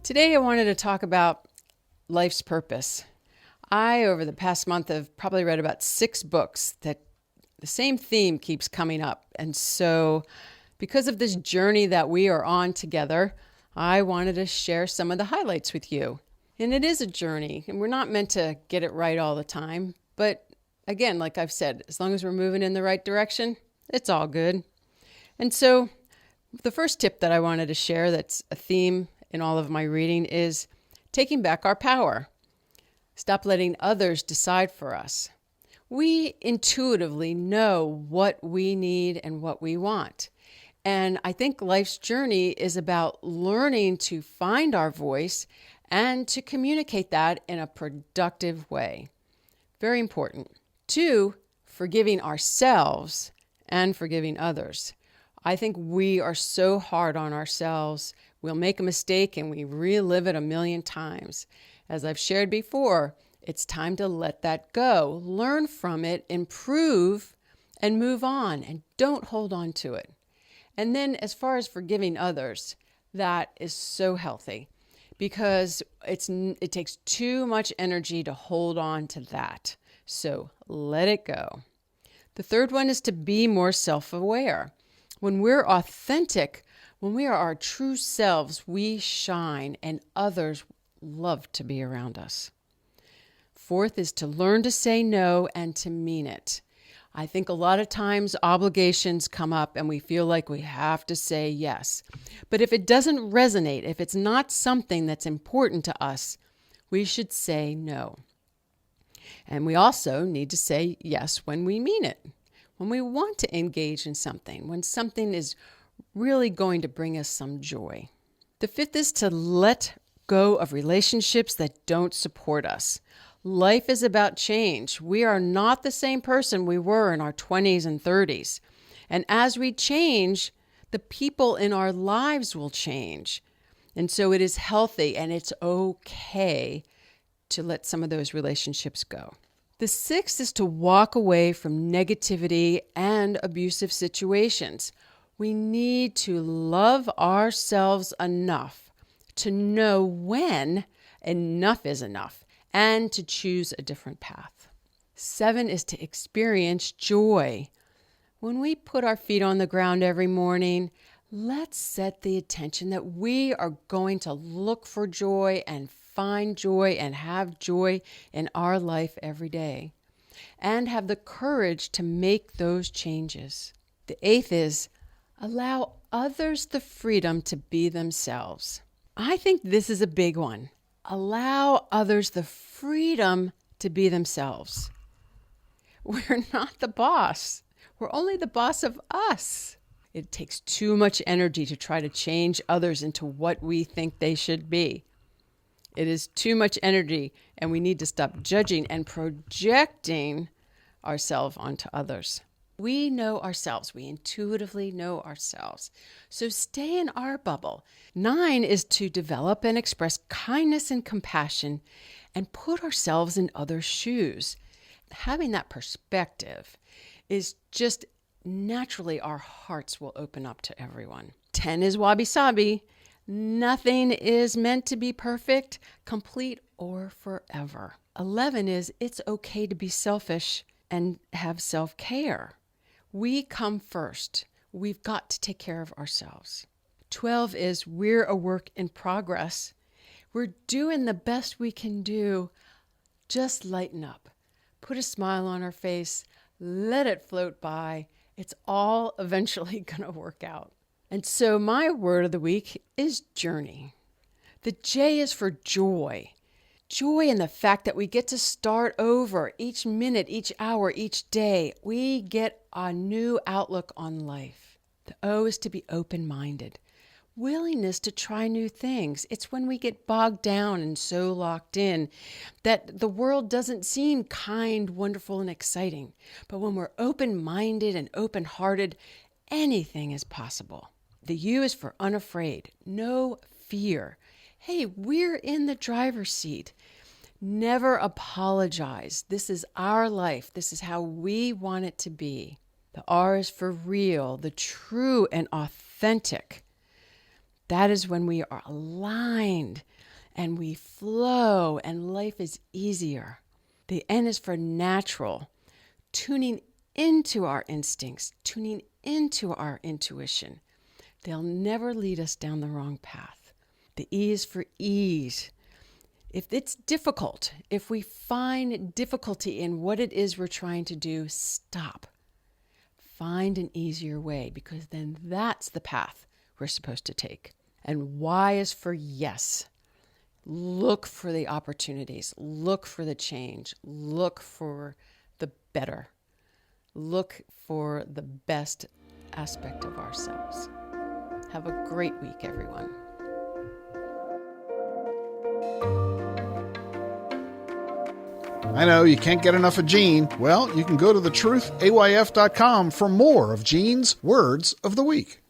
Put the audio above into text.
Today, I wanted to talk about life's purpose. Over the past month, have probably read about 6 books that the same theme keeps coming up. And so, because of this journey that we are on together, I wanted to share some of the highlights with you. And it is a journey, and we're not meant to get it right all the time. But again, like I've said, as long as we're moving in the right direction, it's all good. And so, the first tip that I wanted to share that's a theme in all of my reading is taking back our power. Stop letting others decide for us. We intuitively know what we need and what we want. And I think life's journey is about learning to find our voice and to communicate that in a productive way. Very important. 2, forgiving ourselves and forgiving others. I think we are so hard on ourselves. We'll make a mistake and we relive it a million times. As I've shared before, it's time to let that go, learn from it, improve, and move on, and don't hold on to it. And then as far as forgiving others, that is so healthy because it takes too much energy to hold on to that. So let it go. The third one is to be more self-aware. When we're authentic, when we are our true selves, we shine and others love to be around us. 4th is to learn to say no and to mean it. I think a lot of times obligations come up and we feel like we have to say yes. But if it doesn't resonate, if it's not something that's important to us, we should say no. And we also need to say yes when we mean it. When we want to engage in something, when something is really going to bring us some joy. The 5th is to let go of relationships that don't support us. Life is about change. We are not the same person we were in our 20s and 30s. And as we change, the people in our lives will change. And so it is healthy and it's okay to let some of those relationships go. The 6th is to walk away from negativity and abusive situations. We need to love ourselves enough to know when enough is enough and to choose a different path. 7 is to experience joy. When we put our feet on the ground every morning, let's set the intention that we are going to look for joy and find joy and have joy in our life every day and have the courage to make those changes. The 8th is allow others the freedom to be themselves. I think this is a big one. Allow others the freedom to be themselves. We're not the boss. We're only the boss of us. It takes too much energy to try to change others into what we think they should be. It is too much energy, and we need to stop judging and projecting ourselves onto others. We know ourselves. We intuitively know ourselves. So stay in our bubble. 9 is to develop and express kindness and compassion and put ourselves in others' shoes. Having that perspective is just naturally our hearts will open up to everyone. 10 is wabi-sabi. Nothing is meant to be perfect, complete, or forever. 11 is it's okay to be selfish and have self-care. We come first. We've got to take care of ourselves. 12 is we're a work in progress. We're doing the best we can do. Just lighten up. Put a smile on our face. Let it float by. It's all eventually going to work out. And so my word of the week is journey. The J is for joy. Joy in the fact that we get to start over each minute, each hour, each day. We get a new outlook on life. The O is to be open-minded. Willingness to try new things. It's when we get bogged down and so locked in that the world doesn't seem kind, wonderful, and exciting. But when we're open-minded and open-hearted, anything is possible. The U is for unafraid. No fear. Hey, we're in the driver's seat. Never apologize. This is our life. This is how we want it to be. The R is for real, the true and authentic. That is when we are aligned and we flow and life is easier. The N is for natural, tuning into our instincts, tuning into our intuition. They'll never lead us down the wrong path. The E is for ease. If it's difficult, if we find difficulty in what it is we're trying to do, stop. Find an easier way, because then that's the path we're supposed to take. And Y is for yes. Look for the opportunities. Look for the change. Look for the better. Look for the best aspect of ourselves. Have a great week, everyone. I know you can't get enough of Jean. Well, you can go to thetruthayf.com for more of Jean's Words of the Week.